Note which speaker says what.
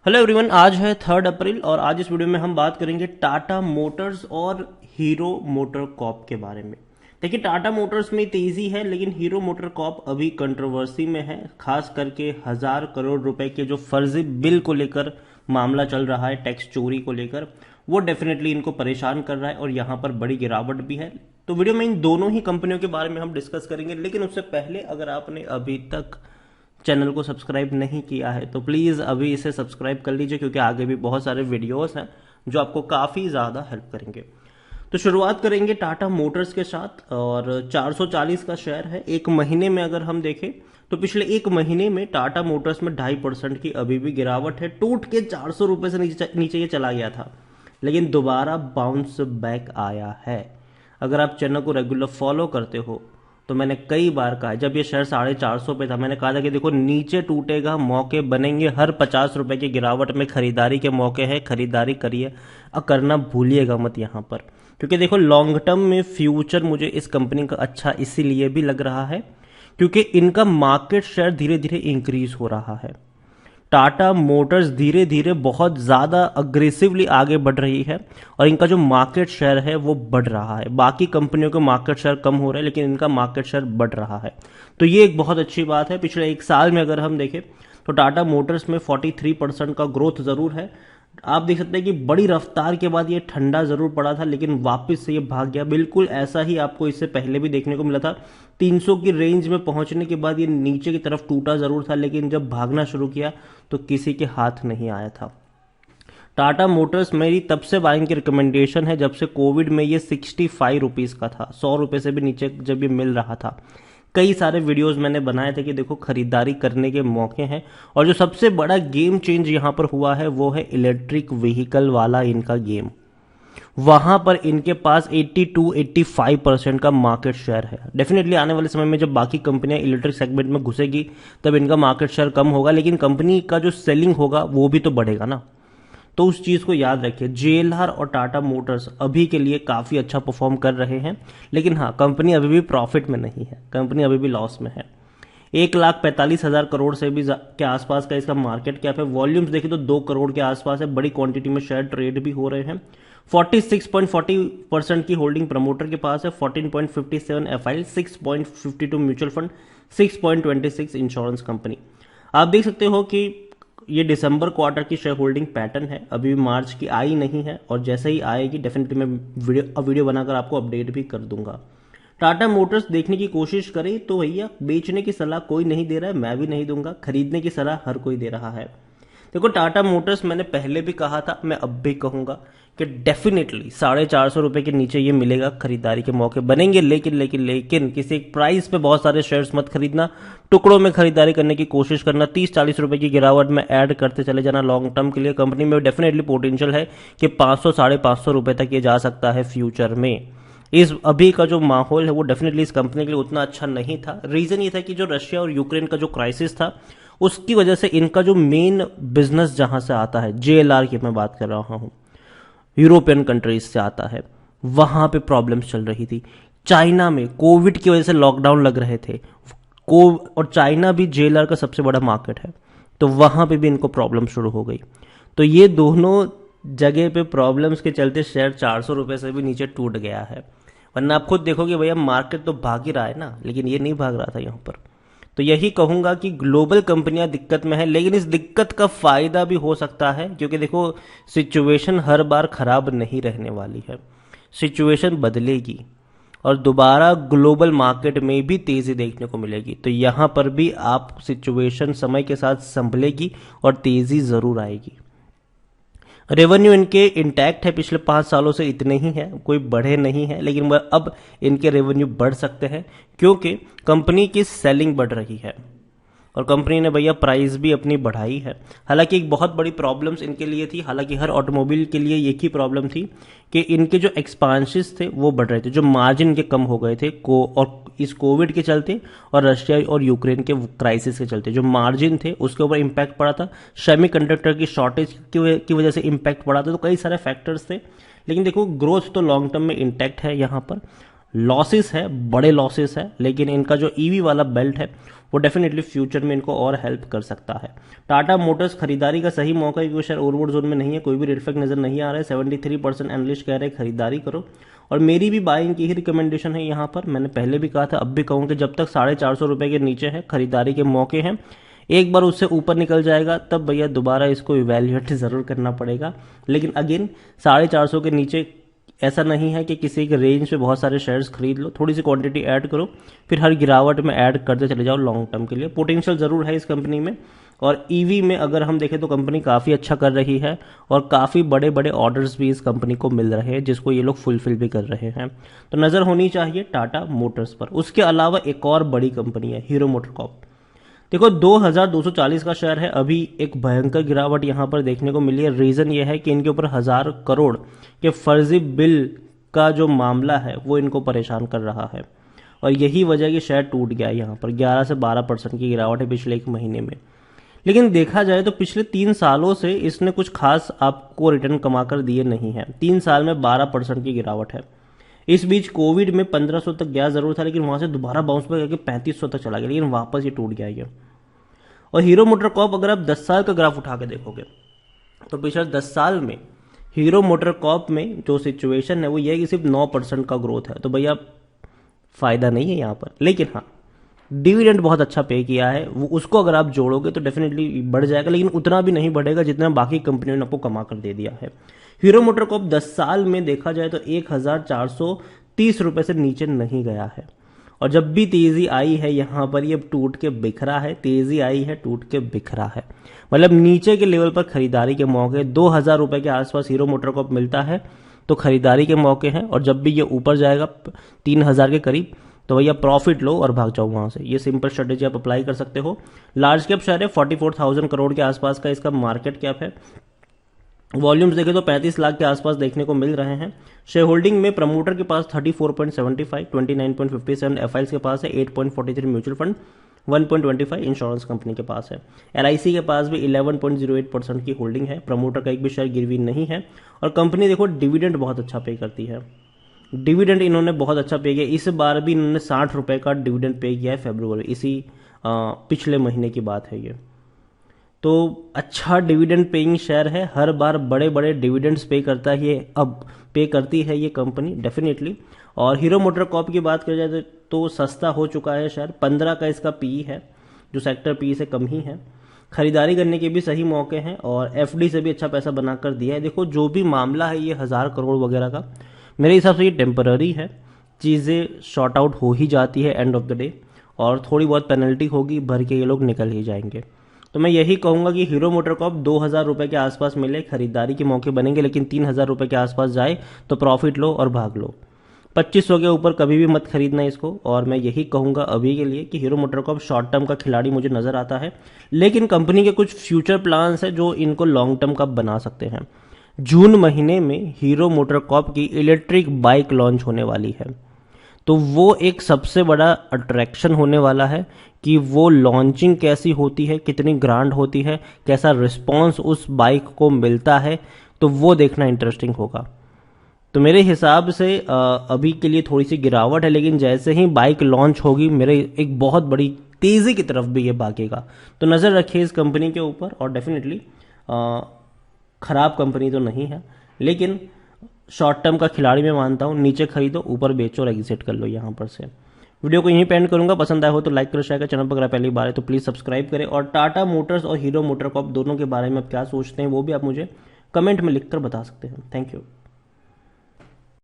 Speaker 1: Hello everyone, आज है 3 अप्रैल और आज इस वीडियो में हम बात करेंगे टाटा मोटर्स और हीरो मोटर कॉर्प के बारे में। देखिए, टाटा मोटर्स में तेजी है लेकिन हीरो मोटर कॉर्प अभी कंट्रोवर्सी में है, खास करके 1,000 करोड़ रुपए के जो फर्जी बिल को लेकर मामला चल रहा है, टैक्स चोरी को लेकर। वो डेफिनेटली इनको परेशान कर रहा है और यहाँ पर बड़ी गिरावट भी है। तो वीडियो में इन दोनों ही कंपनियों के बारे में हम डिस्कस करेंगे, लेकिन उससे पहले अगर आपने अभी तक चैनल को सब्सक्राइब नहीं किया है तो प्लीज़ अभी इसे सब्सक्राइब कर लीजिए, क्योंकि आगे भी बहुत सारे वीडियोस हैं जो आपको काफ़ी ज़्यादा हेल्प करेंगे। तो शुरुआत करेंगे टाटा मोटर्स के साथ, और 440 का शेयर है। एक महीने में अगर हम देखें तो पिछले एक महीने में टाटा मोटर्स में 2.5% की अभी भी गिरावट है। टूट के 400 रुपये से नीचे ये चला गया था, लेकिन दोबारा बाउंस बैक आया है। अगर आप चैनल को रेगुलर फॉलो करते हो तो मैंने कई बार कहा, जब ये शेयर 450 पे था, मैंने कहा था कि देखो नीचे टूटेगा, मौके बनेंगे, हर 50 रुपए की गिरावट में खरीदारी के मौके हैं, खरीदारी करिए और करना भूलिएगा मत यहाँ पर। क्योंकि देखो, लॉन्ग टर्म में फ्यूचर मुझे इस कंपनी का अच्छा इसीलिए भी लग रहा है क्योंकि इनका मार्केट शेयर धीरे धीरे इंक्रीज हो रहा है। टाटा मोटर्स धीरे धीरे बहुत ज़्यादा अग्रेसिवली आगे बढ़ रही है और इनका जो मार्केट शेयर है वो बढ़ रहा है। बाकी कंपनियों के मार्केट शेयर कम हो रहे हैं लेकिन इनका मार्केट शेयर बढ़ रहा है, तो ये एक बहुत अच्छी बात है। पिछले एक साल में अगर हम देखें तो टाटा मोटर्स में 43% का ग्रोथ ज़रूर है। आप देख सकते हैं कि बड़ी रफ्तार के बाद ये ठंडा जरूर पड़ा था लेकिन वापस से ये भाग गया। बिल्कुल ऐसा ही आपको इससे पहले भी देखने को मिला था। 300 की रेंज में पहुंचने के बाद ये नीचे की तरफ टूटा जरूर था, लेकिन जब भागना शुरू किया तो किसी के हाथ नहीं आया था। टाटा मोटर्स मेरी तब से बाइंग की रिकमेंडेशन है जब से कोविड में ये 65 रुपीज़ का था, 100 रुपये से भी नीचे जब ये मिल रहा था। कई सारे वीडियोस मैंने बनाए थे कि देखो खरीदारी करने के मौके हैं। और जो सबसे बड़ा गेम चेंज यहाँ पर हुआ है वो है इलेक्ट्रिक व्हीकल वाला इनका गेम। वहां पर इनके पास 82-85% का मार्केट शेयर है। डेफिनेटली आने वाले समय में जब बाकी कंपनियां इलेक्ट्रिक सेगमेंट में घुसेगी तब इनका मार्केट शेयर कम होगा, लेकिन कंपनी का जो सेलिंग होगा वो भी तो बढ़ेगा ना। तो उस चीज को याद रखिए। जेएलआर और टाटा मोटर्स अभी के लिए काफी अच्छा परफॉर्म कर रहे हैं, लेकिन हाँ, कंपनी अभी भी प्रॉफिट में नहीं है, कंपनी अभी भी लॉस में है। 1,45,000 करोड़ से भी के आसपास का इसका मार्केट कैप है। वॉल्यूम्स देखिए तो 2 करोड़ के आसपास है। बड़ी क्वांटिटी में शेयर ट्रेड भी हो रहे हैं। 46.40% की होल्डिंग प्रमोटर के पास है, 14.57 FI, 6.52 mutual fund, 6.26 insurance company. आप देख सकते हो कि ये दिसंबर क्वार्टर की शेयर होल्डिंग पैटर्न है, अभी मार्च की आई नहीं है, और जैसे ही आएगी डेफिनेटली मैं वीडियो बनाकर आपको अपडेट भी कर दूंगा। टाटा मोटर्स देखने की कोशिश करें तो भैया, बेचने की सलाह कोई नहीं दे रहा है, मैं भी नहीं दूंगा। खरीदने की सलाह हर कोई दे रहा है। देखो, टाटा मोटर्स मैंने पहले भी कहा था, मैं अब भी कहूंगा कि डेफिनेटली 450 रुपए के नीचे ये मिलेगा, खरीदारी के मौके बनेंगे। लेकिन किसी एक प्राइस पे बहुत सारे शेयर्स मत खरीदना, टुकड़ों में खरीदारी करने की कोशिश करना। 30-40 रुपए की गिरावट में ऐड करते चले जाना लॉन्ग टर्म के लिए। कंपनी में डेफिनेटली पोटेंशियल है कि 500-550 रुपए तक ये जा सकता है फ्यूचर में। इस अभी का जो माहौल है वो डेफिनेटली इस कंपनी के लिए उतना अच्छा नहीं था। रीजन ये था कि जो रशिया और यूक्रेन का जो क्राइसिस था उसकी वजह से इनका जो मेन बिजनेस जहां से आता है, जेएलआर की मैं बात कर रहा हूं, यूरोपियन कंट्रीज से आता है, वहां पे प्रॉब्लम्स चल रही थी। चाइना में कोविड की वजह से लॉकडाउन लग रहे थे, और चाइना भी जेएलआर का सबसे बड़ा मार्केट है, तो वहां पे भी इनको प्रॉब्लम शुरू हो गई। तो ये दोनों जगह पे प्रॉब्लम्स के चलते शेयर 400 रुपए से भी नीचे टूट गया है। वरना आप खुद देखोगे भैया, मार्केट तो भाग ही रहा है ना, लेकिन ये नहीं भाग रहा था यहाँ पर। तो यही कहूंगा कि ग्लोबल कंपनियां दिक्कत में है, लेकिन इस दिक्कत का फायदा भी हो सकता है, क्योंकि देखो सिचुएशन हर बार खराब नहीं रहने वाली है, सिचुएशन बदलेगी और दोबारा ग्लोबल मार्केट में भी तेजी देखने को मिलेगी। तो यहां पर भी आप सिचुएशन समय के साथ संभलेगी और तेजी जरूर आएगी। रेवेन्यू इनके इंटैक्ट है, पिछले 5 सालों से इतने ही है, कोई बढ़े नहीं है, लेकिन वह अब इनके रेवेन्यू बढ़ सकते हैं क्योंकि कंपनी की सेलिंग बढ़ रही है और कंपनी ने भैया प्राइस भी अपनी बढ़ाई है। हालांकि एक बहुत बड़ी प्रॉब्लम्स इनके लिए थी, हालांकि हर ऑटोमोबाइल के लिए एक ही प्रॉब्लम थी कि इनके जो एक्सपांशंस थे वो बढ़ रहे थे, जो मार्जिन इनके कम हो गए थे और इस कोविड के चलते और रशिया और यूक्रेन के क्राइसिस के चलते जो मार्जिन थे उसके ऊपर इम्पैक्ट पड़ा था। सेमीकंडक्टर की शॉर्टेज की वजह से इम्पैक्ट पड़ा था। तो कई सारे फैक्टर्स थे, लेकिन देखो ग्रोथ तो लॉन्ग टर्म में इंटैक्ट है। यहाँ पर लॉसेस है, बड़े लॉसेस है, लेकिन इनका जो ईवी वाला बेल्ट है वो डेफिनेटली फ्यूचर में इनको और हेल्प कर सकता है। टाटा मोटर्स खरीदारी का सही मौका है क्योंकि शेयर ओवरबॉट जोन में नहीं है, कोई भी रेड फ्लैग नजर नहीं आ रहा है। 73% एनालिस्ट कह रहे हैं खरीदारी करो, और मेरी भी बाइंग की ही रिकमेंडेशन है यहाँ पर। मैंने पहले भी कहा था, अब भी कहूँ कि जब तक 450 रुपये के नीचे है खरीदारी के मौके हैं। एक बार उससे ऊपर निकल जाएगा तब भैया दोबारा इसको इवैल्यूएट जरूर करना पड़ेगा। लेकिन अगेन 450 के नीचे ऐसा नहीं है कि किसी के रेंज पे बहुत सारे शेयर्स खरीद लो, थोड़ी सी क्वांटिटी ऐड करो, फिर हर गिरावट में ऐड करते चले जाओ। लॉन्ग टर्म के लिए पोटेंशियल जरूर है इस कंपनी में। और ईवी में अगर हम देखें तो कंपनी काफ़ी अच्छा कर रही है और काफ़ी बड़े बड़े ऑर्डर्स भी इस कंपनी को मिल रहे हैं जिसको ये लोग फुलफिल भी कर रहे हैं। तो नज़र होनी चाहिए टाटा मोटर्स पर। उसके अलावा एक और बड़ी कंपनी है हीरो मोटरकॉर्प। देखो 2240 का शेयर है, अभी एक भयंकर गिरावट यहां पर देखने को मिली है। रीजन ये है कि इनके ऊपर 1000 करोड़ के फर्जी बिल का जो मामला है वो इनको परेशान कर रहा है, और यही वजह कि शेयर टूट गया है। यहां पर 11 से 12% की गिरावट है पिछले एक महीने में। लेकिन देखा जाए तो पिछले 3 सालों से इसने कुछ खास आपको रिटर्न कमा कर दिए नहीं है। 3 साल में 12% की गिरावट है। इस बीच कोविड में 1500 तक गया जरूर था, लेकिन वहां से दोबारा बाउंस बैक करके 3500 तक चला गया, लेकिन वापस ये टूट गया ये। और हीरो मोटरकॉर्प अगर आप 10 साल का ग्राफ उठा के देखोगे तो पिछले 10 साल में हीरो मोटरकॉर्प में जो सिचुएशन है वो ये है कि सिर्फ 9% का ग्रोथ है। तो भैया फायदा नहीं है यहाँ पर। लेकिन हाँ, डिविडेंड बहुत अच्छा पे किया है, वो उसको अगर आप जोड़ोगे तो डेफिनेटली बढ़ जाएगा, लेकिन उतना भी नहीं बढ़ेगा जितना बाकी कंपनियों ने आपको कमा कर दे दिया है। हीरो मोटरकॉर्प 10 साल में देखा जाए तो 1430 रुपए से नीचे नहीं गया है, और जब भी तेजी आई है यहां पर ये टूट के बिखरा है। तेजी आई है, टूट के बिखरा है, मतलब नीचे के लेवल पर खरीदारी के मौके 2000 रुपए के आसपास हीरो मोटरकॉर्प मिलता है तो खरीदारी के मौके हैं, और जब भी ये ऊपर जाएगा 3000 के करीब तो भैया प्रॉफिट लो और भाग जाओ वहां से। ये सिंपल स्ट्रेटेजी आप अप्लाई कर सकते हो। लार्ज कैप शेयर है, 44,000 करोड़ के आसपास का इसका मार्केट कैप है। वॉल्यूम्स देखें तो 35 लाख के आसपास देखने को मिल रहे हैं। शेयर होल्डिंग में प्रमोटर के पास 34.75, 29.57 एफआईएल्स के पास है, 8.43 म्यूचुअल फंड, 1.25 इंश्योरेंस कंपनी के पास है। एलआईसी के पास भी 11.08% की होल्डिंग है। प्रमोटर का एक भी शेयर गिरवी नहीं है। और कंपनी देखो डिविडेंड बहुत अच्छा पे करती है। डिविडेंड इन्होंने बहुत अच्छा पे किया। इस बार भी इन्होंने 60 रुपए का डिविडेंड पे किया है फरवरी, इसी पिछले महीने की बात है ये। तो अच्छा डिविडेंड पेइंग शेयर है, हर बार बड़े बड़े डिविडेंड्स पे करता है ये, अब पे करती है ये कंपनी डेफिनेटली। और हीरो मोटरकॉर्प की बात किया जाए तो सस्ता हो चुका है शेयर, 15 का इसका पी है, जो सेक्टर पी से कम ही है। खरीदारी करने के भी सही मौके हैं, और एफडी से भी अच्छा पैसा बनाकर दिया है। देखो जो भी मामला है ये 1000 करोड़ वगैरह का, मेरे हिसाब से ये टेम्पररी है, चीज़ें शॉर्ट आउट हो ही जाती है एंड ऑफ द डे, और थोड़ी बहुत पेनल्टी होगी, भर के ये लोग निकल ही जाएंगे। तो मैं यही कहूंगा कि हीरो मोटरकॉर्प 2000 रुपए के आसपास मिले, खरीदारी के मौके बनेंगे, लेकिन 3000 रुपए के आसपास जाए तो प्रॉफिट लो और भाग लो। 2500 के ऊपर कभी भी मत खरीदना इसको। और मैं यही कहूंगा अभी के लिए कि हीरो मोटरकॉर्प शॉर्ट टर्म का खिलाड़ी मुझे नजर आता है, लेकिन कंपनी के कुछ फ्यूचर प्लान्स है जो इनको लॉन्ग टर्म का बना सकते हैं। जून महीने में हीरो मोटरकॉर्प की इलेक्ट्रिक बाइक लॉन्च होने वाली है, तो वो एक सबसे बड़ा अट्रैक्शन होने वाला है कि वो लॉन्चिंग कैसी होती है, कितनी ग्रांड होती है, कैसा रिस्पॉन्स उस बाइक को मिलता है, तो वो देखना इंटरेस्टिंग होगा। तो मेरे हिसाब से अभी के लिए थोड़ी सी गिरावट है, लेकिन जैसे ही बाइक लॉन्च होगी मेरे एक बहुत बड़ी तेजी की तरफ भी ये भागेगा। तो नज़र रखिए इस कंपनी के ऊपर, और डेफिनेटली खराब कंपनी तो नहीं है, लेकिन शॉर्ट टर्म का खिलाड़ी मैं मानता हूँ। नीचे खरीदो, ऊपर बेचो और एग्जिट कर लो यहाँ पर से। वीडियो को यहीं पे एंड करूंगा। पसंद आया हो तो लाइक करो, शेयर करो। चैनल पर अगर पहली बार है तो प्लीज सब्सक्राइब करें। और टाटा मोटर्स और हीरो मोटरकॉर्प दोनों के बारे में आप क्या सोचते हैं वो भी आप मुझे कमेंट में लिखकर बता सकते हैं। Thank you.